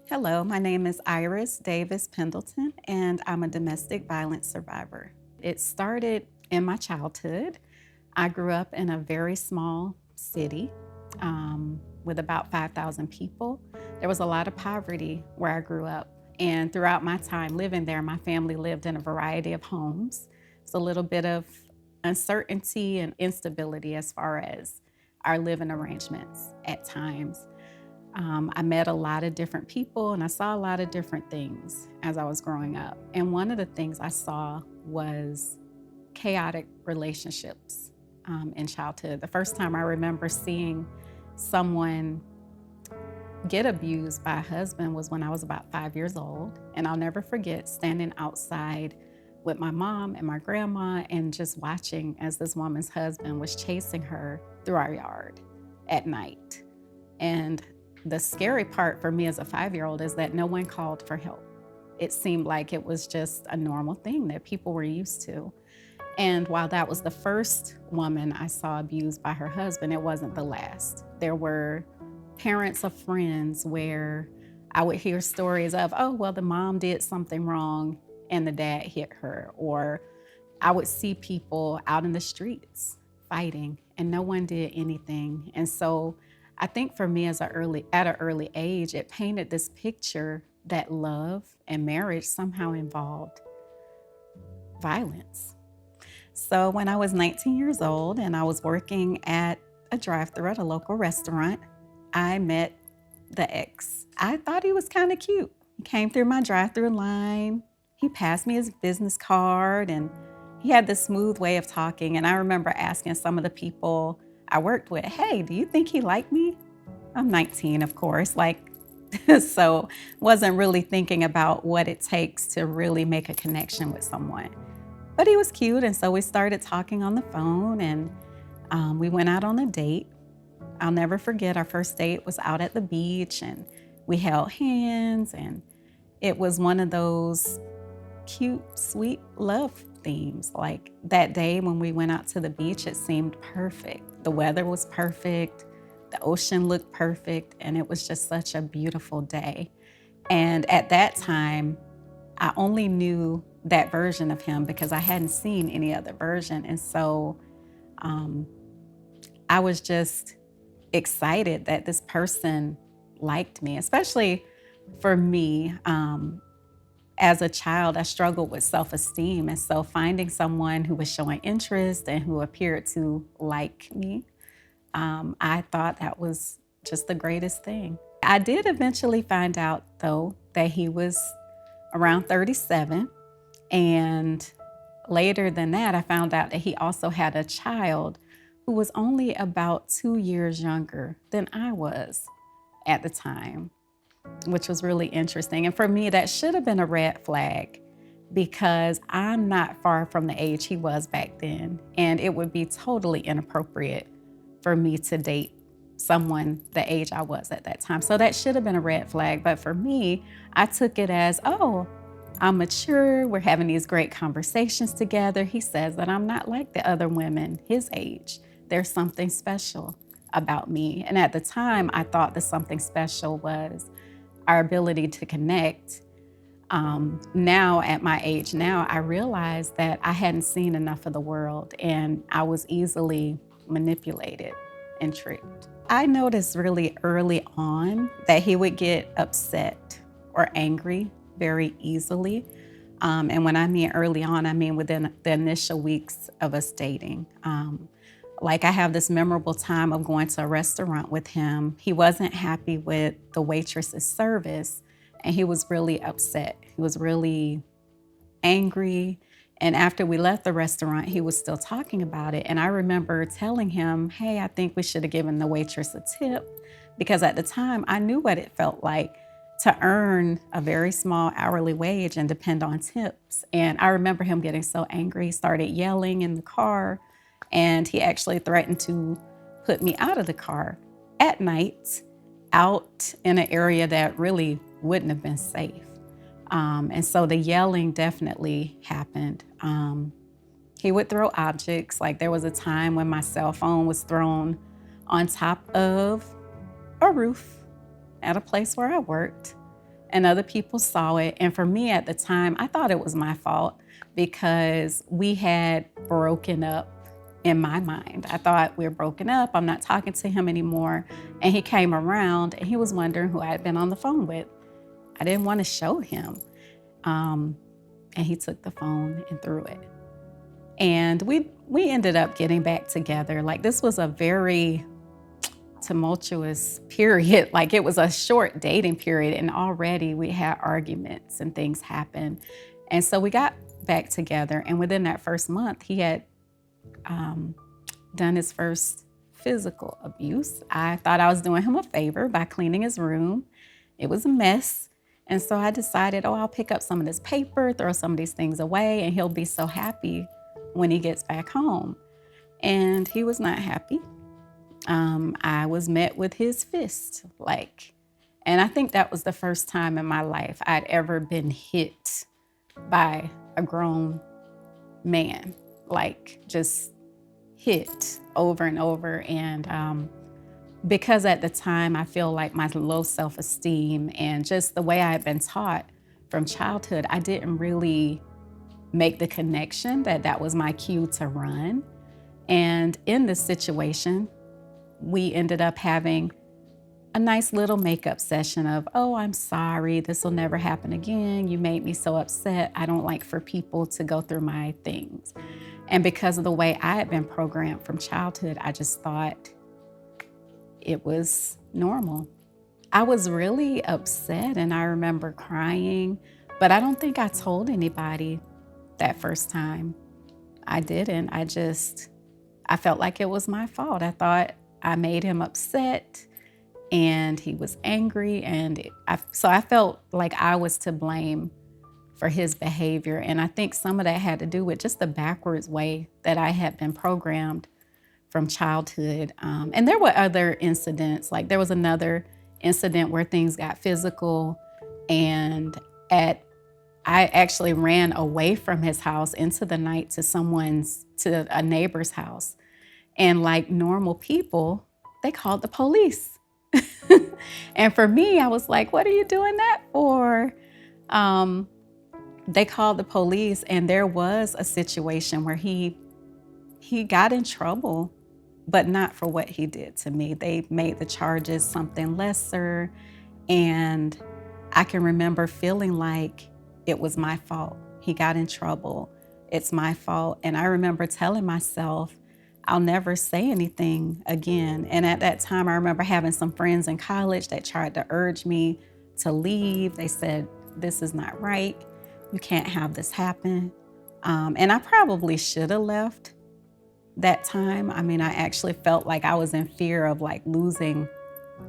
Hello, my name is Iris Davis-Pendleton, and I'm a domestic violence survivor. It started in my childhood. I grew up in a very small city with about 5,000 people. There was a lot of poverty where I grew up, and throughout my time living there, my family lived in a variety of homes. It's a little bit of uncertainty and instability as far as our living arrangements at times. I met a lot of different people and I saw a lot of different things as I was growing up. And one of the things I saw was chaotic relationships in childhood. The first time I remember seeing someone get abused by a husband was when I was about 5 years old. And I'll never forget standing outside with my mom and my grandma and just watching as this woman's husband was chasing her through our yard at night. And the scary part for me as a 5-year-old is that no one called for help. It seemed like it was just a normal thing that people were used to. And while that was the first woman I saw abused by her husband, it wasn't the last. There were parents of friends where I would hear stories of, oh, well, the mom did something wrong and the dad hit her. Or I would see people out in the streets fighting and no one did anything. And so I think for me at an early age, it painted this picture that love and marriage somehow involved violence. So when I was 19 years old and I was working at a drive-thru at a local restaurant, I met the ex. I thought he was kind of cute. He came through my drive-thru line. He passed me his business card and he had this smooth way of talking. And I remember asking some of the people I worked with, hey, do you think he liked me? I'm 19, of course, so wasn't really thinking about what it takes to really make a connection with someone. But he was cute, and so we started talking on the phone, and we went out on a date. I'll never forget our first date was out at the beach, and we held hands, and it was one of those cute, sweet love themes. Like that day when we went out to the beach, it seemed perfect. The weather was perfect. The ocean looked perfect. And it was just such a beautiful day. And at that time, I only knew that version of him because I hadn't seen any other version. And so I was just excited that this person liked me, especially for me. As a child, I struggled with self-esteem. And so finding someone who was showing interest and who appeared to like me, I thought that was just the greatest thing. I did eventually find out, though, that he was around 37. And later than that, I found out that he also had a child who was only about 2 years younger than I was at the time, which was really interesting. And for me, that should have been a red flag because I'm not far from the age he was back then. And it would be totally inappropriate for me to date someone the age I was at that time. So that should have been a red flag. But for me, I took it as, oh, I'm mature. We're having these great conversations together. He says that I'm not like the other women his age. There's something special about me. And at the time, I thought that something special was our ability to connect. Now, at my age now, I realized that I hadn't seen enough of the world and I was easily manipulated and tricked. I noticed really early on that he would get upset or angry very easily. And when I mean early on, I mean within the initial weeks of us dating. Like I have this memorable time of going to a restaurant with him. He wasn't happy with the waitress's service and he was really upset. He was really angry. And after we left the restaurant, he was still talking about it. And I remember telling him, hey, I think we should have given the waitress a tip because at the time I knew what it felt like to earn a very small hourly wage and depend on tips. And I remember him getting so angry, he started yelling in the car. And he actually threatened to put me out of the car at night, out in an area that really wouldn't have been safe. And so the yelling definitely happened. He would throw objects. Like there was a time when my cell phone was thrown on top of a roof at a place where I worked. and other people saw it. And for me at the time, I thought it was my fault because we had broken up in my mind. I thought we were broken up. I'm not talking to him anymore. And he came around and he was wondering who I had been on the phone with. I didn't want to show him. And he took the phone and threw it. And we ended up getting back together. Like, this was a very tumultuous period. Like, it was a short dating period, and already we had arguments and things happen. And so we got back together, and within that first month, he had done his first physical abuse. I thought I was doing him a favor by cleaning his room. It was a mess. And so I decided, I'll pick up some of this paper, throw some of these things away, and he'll be so happy when he gets back home. And he was not happy. I was met with his fist, and I think that was the first time in my life I'd ever been hit by a grown man, just hit over and over. And because at the time I feel like my low self-esteem and just the way I had been taught from childhood, I didn't really make the connection that that was my cue to run. And in this situation, we ended up having a nice little makeup session of, oh, I'm sorry, this will never happen again. You made me so upset. I don't like for people to go through my things. And because of the way I had been programmed from childhood, I just thought it was normal. I was really upset and I remember crying, but I don't think I told anybody that first time. I didn't. I felt like it was my fault. I thought I made him upset and he was angry. So I felt like I was to blame for his behavior. And I think some of that had to do with just the backwards way that I had been programmed from childhood. And there were other incidents. Like, there was another incident where things got physical, and I actually ran away from his house into the night to a neighbor's house. And like normal people, they called the police. And for me, I was like, what are you doing that for? They called the police, and there was a situation where he got in trouble, but not for what he did to me. They made the charges something lesser. And I can remember feeling like it was my fault. He got in trouble. It's my fault. And I remember telling myself, I'll never say anything again. And at that time, I remember having some friends in college that tried to urge me to leave. They said, this is not right. You can't have this happen. And I probably should have left that time. I mean, I actually felt like I was in fear of losing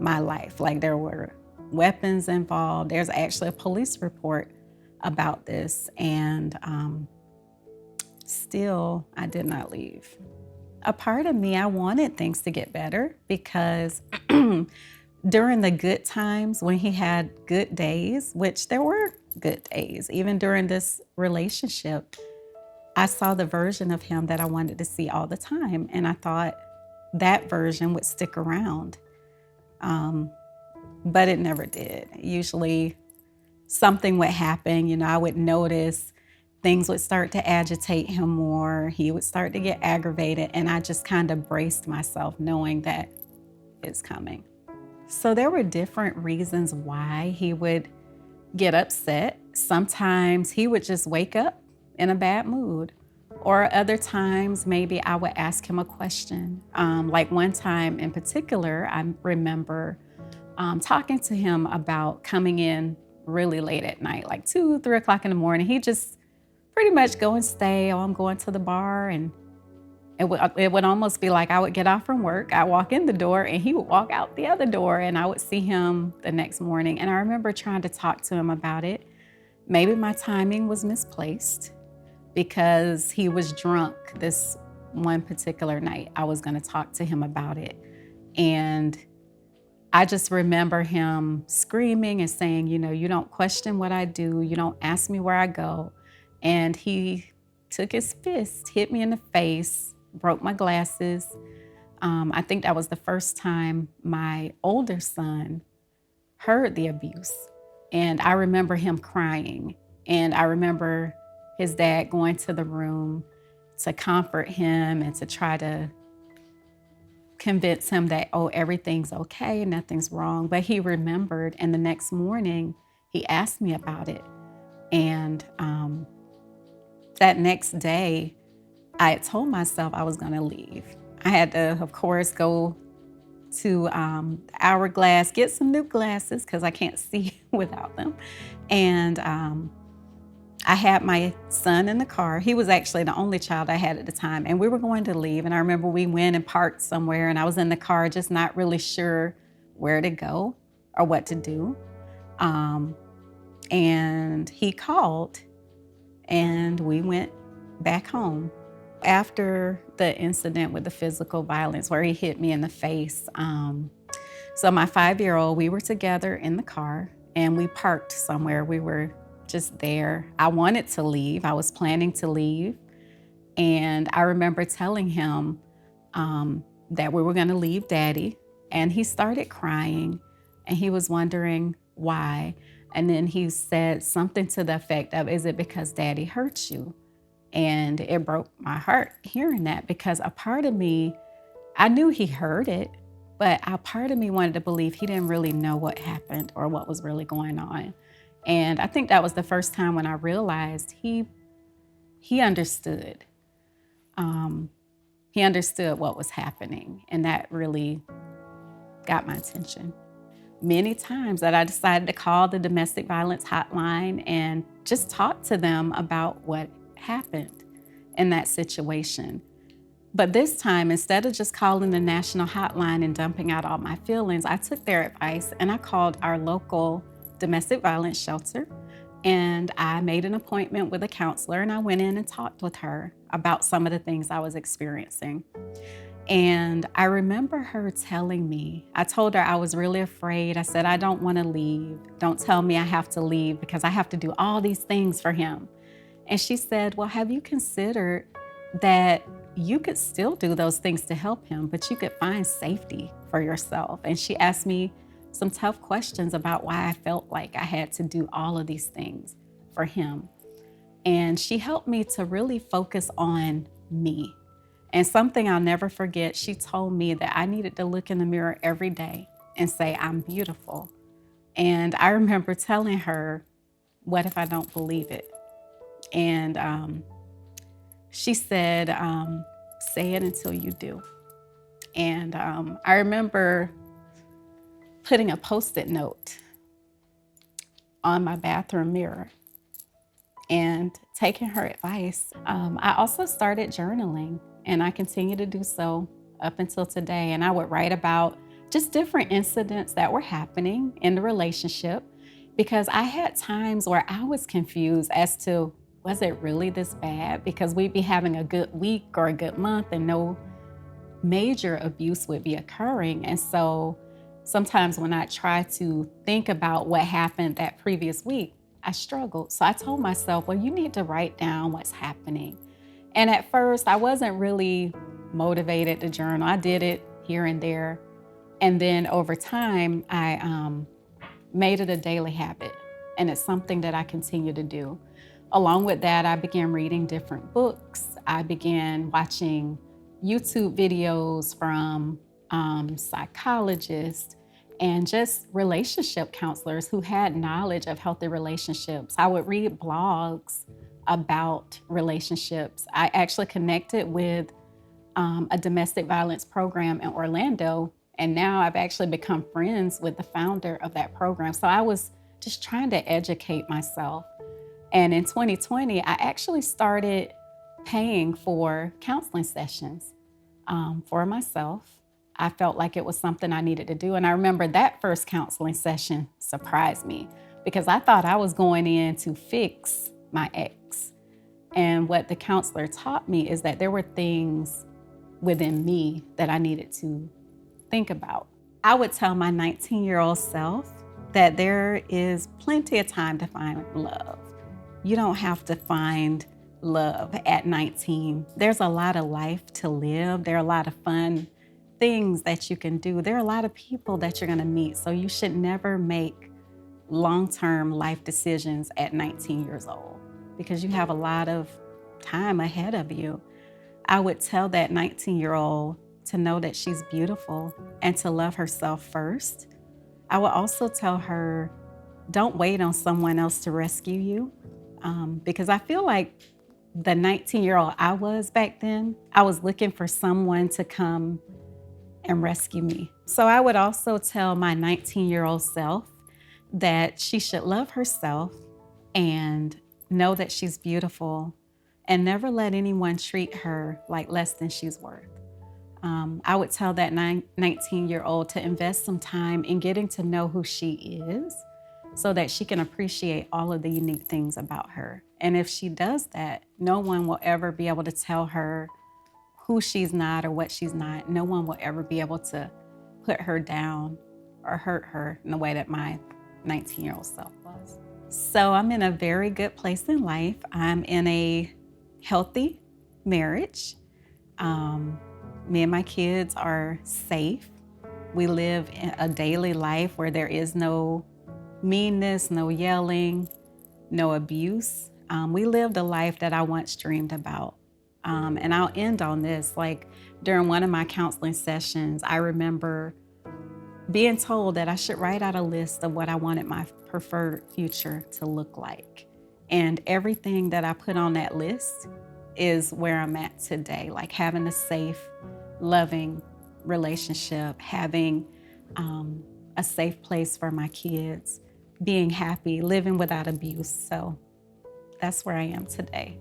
my life. Like, there were weapons involved. There's actually a police report about this. And still, I did not leave. A part of me, I wanted things to get better because during the good times when he had good days, which there were good days, even during this relationship, I saw the version of him that I wanted to see all the time. And I thought that version would stick around. But it never did. Usually something would happen, I would notice things would start to agitate him more. He would start to get aggravated. And I just kind of braced myself knowing that it's coming. So there were different reasons why he would get upset. Sometimes he would just wake up in a bad mood. Or other times, maybe I would ask him a question. Like one time in particular, I remember talking to him about coming in really late at night, like 2, 3 o'clock in the morning. He just pretty much go and stay. Oh, I'm going to the bar. And it would almost be like I would get off from work, I walk in the door, and he would walk out the other door, and I would see him the next morning. And I remember trying to talk to him about it. Maybe my timing was misplaced because he was drunk this one particular night. I was going to talk to him about it. And I just remember him screaming and saying, you don't question what I do. You don't ask me where I go. And he took his fist, hit me in the face, broke my glasses. I think that was the first time my older son heard the abuse. And I remember him crying. And I remember his dad going to the room to comfort him and to try to convince him that, oh, everything's okay, nothing's wrong. But he remembered, and the next morning he asked me about it. And that next day, I had told myself I was gonna leave. I had to, of course, go to Hourglass, get some new glasses because I can't see without them. And I had my son in the car. He was actually the only child I had at the time, and we were going to leave. And I remember we went and parked somewhere, and I was in the car just not really sure where to go or what to do. And he called, and we went back home. After the incident with the physical violence where he hit me in the face, so my 5-year-old, we were together in the car and we parked somewhere. We were just there. I wanted to leave. I was planning to leave. And I remember telling him that we were going to leave Daddy. And he started crying and he was wondering why. And then he said something to the effect of, is it because Daddy hurt you? And it broke my heart hearing that, because a part of me, I knew he heard it, but a part of me wanted to believe he didn't really know what happened or what was really going on. And I think that was the first time when I realized he understood. He understood what was happening, and that really got my attention. Many times that I decided to call the domestic violence hotline and just talk to them about what happened in that situation. But this time, instead of just calling the national hotline and dumping out all my feelings, I took their advice and I called our local domestic violence shelter, and I made an appointment with a counselor, and I went in and talked with her about some of the things I was experiencing. And I remember her telling me, I told her I was really afraid. I said, I don't want to leave. Don't tell me I have to leave because I have to do all these things for him. And she said, well, have you considered that you could still do those things to help him, but you could find safety for yourself? And she asked me some tough questions about why I felt like I had to do all of these things for him. And she helped me to really focus on me. And something I'll never forget, she told me that I needed to look in the mirror every day and say, I'm beautiful. And I remember telling her, what if I don't believe it? And she said, say it until you do. And I remember putting a Post-it note on my bathroom mirror and taking her advice. I also started journaling, and I continue to do so up until today. And I would write about just different incidents that were happening in the relationship, because I had times where I was confused as to, was it really this bad? Because we'd be having a good week or a good month and no major abuse would be occurring. And so sometimes when I try to think about what happened that previous week, I struggled. So I told myself, well, you need to write down what's happening. And at first I wasn't really motivated to journal. I did it here and there. And then over time, I made it a daily habit. And it's something that I continue to do. Along with that, I began reading different books. I began watching YouTube videos from psychologists and just relationship counselors who had knowledge of healthy relationships. I would read blogs about relationships. I actually connected with a domestic violence program in Orlando, and now I've actually become friends with the founder of that program. So I was just trying to educate myself. And in 2020, I actually started paying for counseling sessions for myself. I felt like it was something I needed to do. And I remember that first counseling session surprised me, because I thought I was going in to fix my ex. And what the counselor taught me is that there were things within me that I needed to think about. I would tell my 19-year-old self that there is plenty of time to find love. You don't have to find love at 19. There's a lot of life to live. There are a lot of fun things that you can do. There are a lot of people that you're going to meet. So you should never make long-term life decisions at 19 years old because you have a lot of time ahead of you. I would tell that 19-year-old to know that she's beautiful and to love herself first. I would also tell her, don't wait on someone else to rescue you, because I feel like the 19-year-old I was back then, I was looking for someone to come and rescue me. So I would also tell my 19-year-old self that she should love herself and know that she's beautiful and never let anyone treat her like less than she's worth. I would tell that 19-year-old to invest some time in getting to know who she is so that she can appreciate all of the unique things about her. And if she does that, no one will ever be able to tell her who she's not or what she's not. No one will ever be able to put her down or hurt her in the way that my 19-year-old self was. So I'm in a very good place in life. I'm in a healthy marriage. Me and my kids are safe. We live in a daily life where there is no meanness, no yelling, no abuse. We lived a life that I once dreamed about. And I'll end on this. Like during one of my counseling sessions, I remember being told that I should write out a list of what I wanted my preferred future to look like. And everything that I put on that list is where I'm at today, like having a safe, loving relationship, having a safe place for my kids, being happy, living without abuse. So that's where I am today.